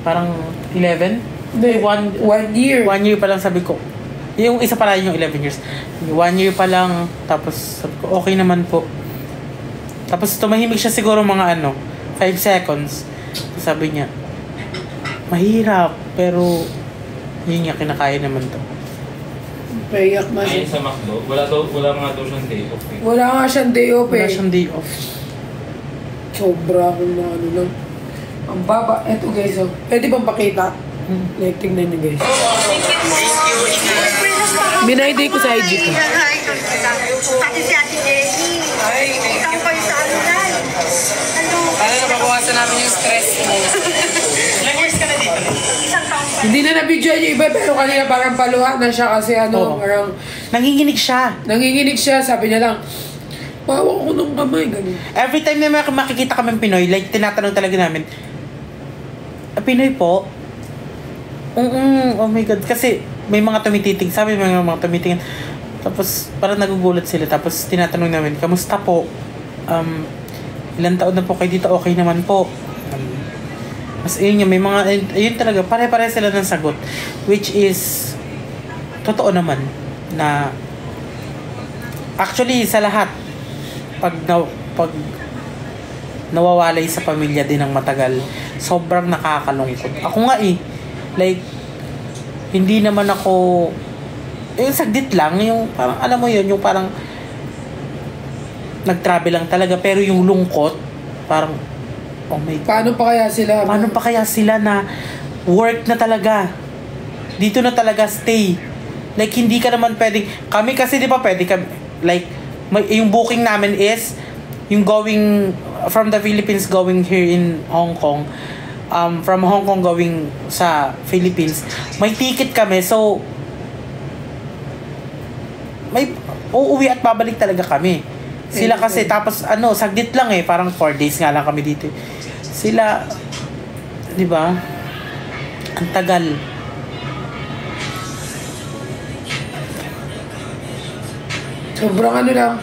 Parang 11? Hindi, 1 year. 1 year pa lang sabi ko. Yung isa pala yung 11 years. 1 year pa lang, tapos sabi ko, okay naman po. Tapos tumahimik siya siguro mga 5 seconds. Sabi niya, mahirap, pero yun nga, kinakaya naman to. Payak na Ayun siya. sa McDo, wala nga daw siyang day off eh. Wala nga siyang day off Wala eh. siyang day off. Sobra kung lang. Ang baba. Eto guys, oh. Pwede bang pakita? Like, tingnan nyo guys. Binayday ko sa IG ko. Pati si Ate Jenny. Ay, isang kayo sa ano lang. Ano? Para nababawasan namin yung stress mo. Ilang years ka na dito? Isang taong pa. Hindi na na-video yung iba, pero kanina parang paluha na siya kasi Oo. parang Nanginginig siya. nanginginig siya. Sabi niya lang, pawak ko ng kamay. Ganun. Every time na makikita kami Pinoy, like, tinatanong talaga namin, Pinoy po? Oh my God. Kasi may mga tumititig. Sabi may mga tumitingin. Tapos parang nagugulat sila. Tapos tinatanong namin, kamusta po? Ilang taon na po kayo dito? Okay naman po. Mas ayun nga, may mga, ayun talaga, pare-pare sila ng sagot. Which is, totoo naman, na, actually, sa lahat, pag nawawalay sa pamilya din ng matagal, sobrang nakakalungkot. Ako nga like, hindi naman ako, yung saglit lang, yung parang, alam mo yun, yung parang, nag-travel lang talaga, pero yung lungkot, parang, oh my God. Paano pa kaya sila na work na talaga? Dito na talaga stay. Like, hindi ka naman pwedeng, kami kasi di ba pwede kami, like, yung booking namin is, yung going, from the Philippines going here in Hong Kong, from Hong Kong going sa Philippines, may ticket kami, so, may uuwi at babalik talaga kami. Sila kasi, tapos saglit lang parang 4 days nga lang kami dito. Sila, di ba? Ang tagal. Sobrang lang.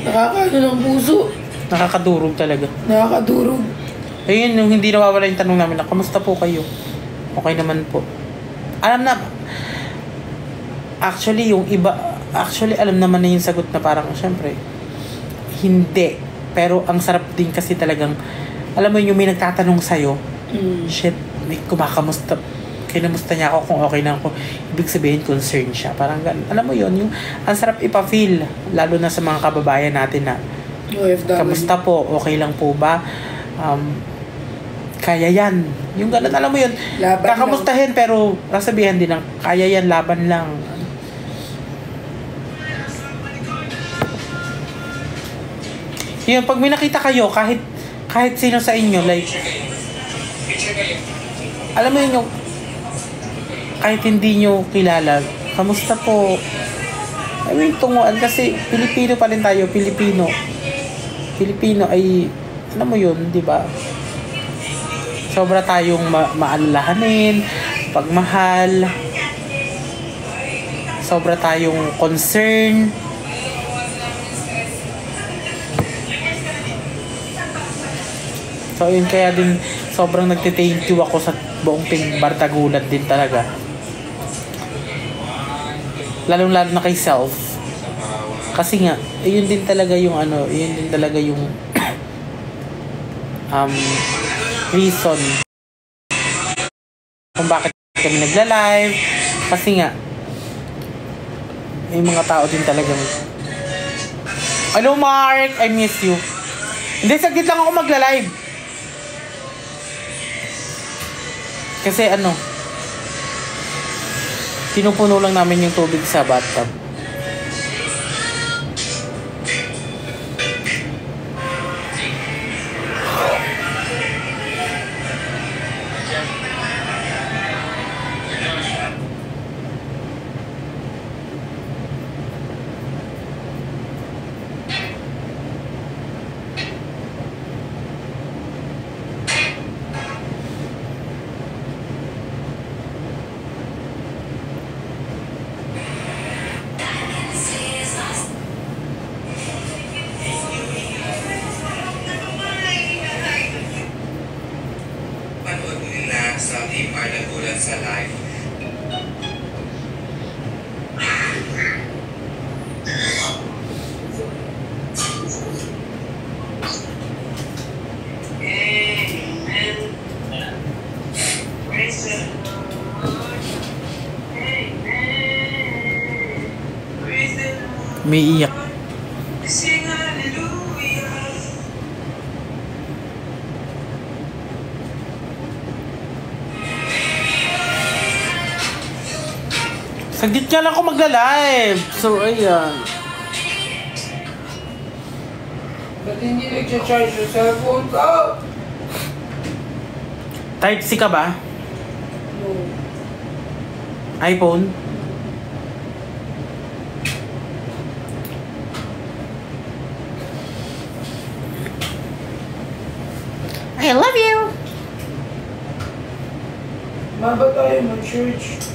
Ng puso. Nakakadurog talaga. Nakakadurog. Ayun, yung hindi nawawala yung tanong namin na, kamusta po kayo? Okay naman po. Alam na, actually, alam naman na yung sagot na parang, syempre, hindi. Pero ang sarap din kasi talagang, alam mo yung may nagtatanong sa'yo, shit, may kumakamusta, kinamusta niya ako kung okay na ako. Ibig sabihin, concerned siya. Parang ganun. Alam mo yun, yung ang sarap ipa-feel, lalo na sa mga kababayan natin na, kamusta po, okay lang po ba? Kaya yan. Yung ganun, alam mo yun, laban kakamustahin, pero sasabihan din ng, kaya yan, laban lang. Yun, pag may nakita kayo, kahit sino sa inyo, like, alam mo yun yung, kahit hindi nyo kilala, kamusta po? I mean, tunguan, kasi Pilipino pa rin tayo, Pilipino ay, alam mo yun, di ba? Sobra tayong maalalahanin, pagmahal, sobra tayong concern. So, yun, kaya din sobrang nagte-thank you ako sa buong Team Bartagulat din talaga. Lalong-lalo na kay Self. Kasi nga, yun din talaga yung reason kung bakit kami nagla-live. Kasi nga, may mga tao din talagang, hello Mark, I miss you. Hindi, saglit lang ako magla-live. Kasi pinupuno lang namin yung tubig sa bathtub. Team R nagulat sa live. May iyak. Saglit ka lang ako magla-live. So, ayan. Ba't hindi nag-charge yung cellphone ko? Type C ka ba? No. iPhone? I love you! Ma, ba tayo mag-church?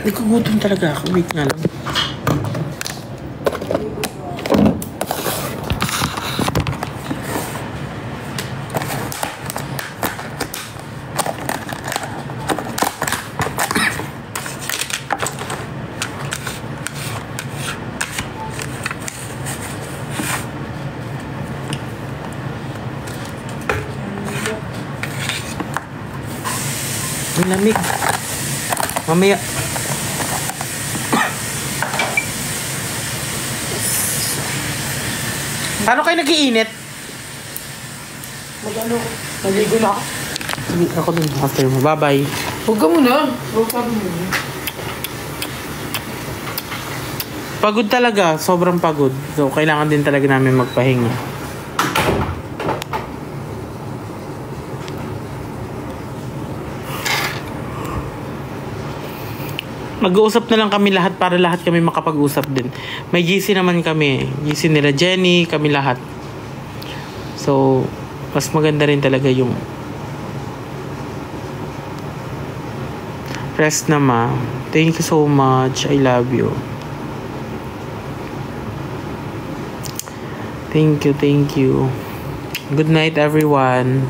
Nagkugutom talaga ako. Wait nga lang. Ang lamig. Mamaya. Paano kayo nag-iinit? Mag-ano? Naligo na ako. Sige, ako din. After mo. Bye-bye. Huwag ka muna. Huwag ka muna. Pagod talaga. Sobrang pagod. So, kailangan din talaga namin magpahinga. Mag-uusap na lang kami lahat para lahat kami makapag-usap din. May GC naman kami. GC nila Jenny, kami lahat. So, mas maganda rin talaga yung rest na ma. Thank you so much. I love you. Thank you, thank you. Good night, everyone.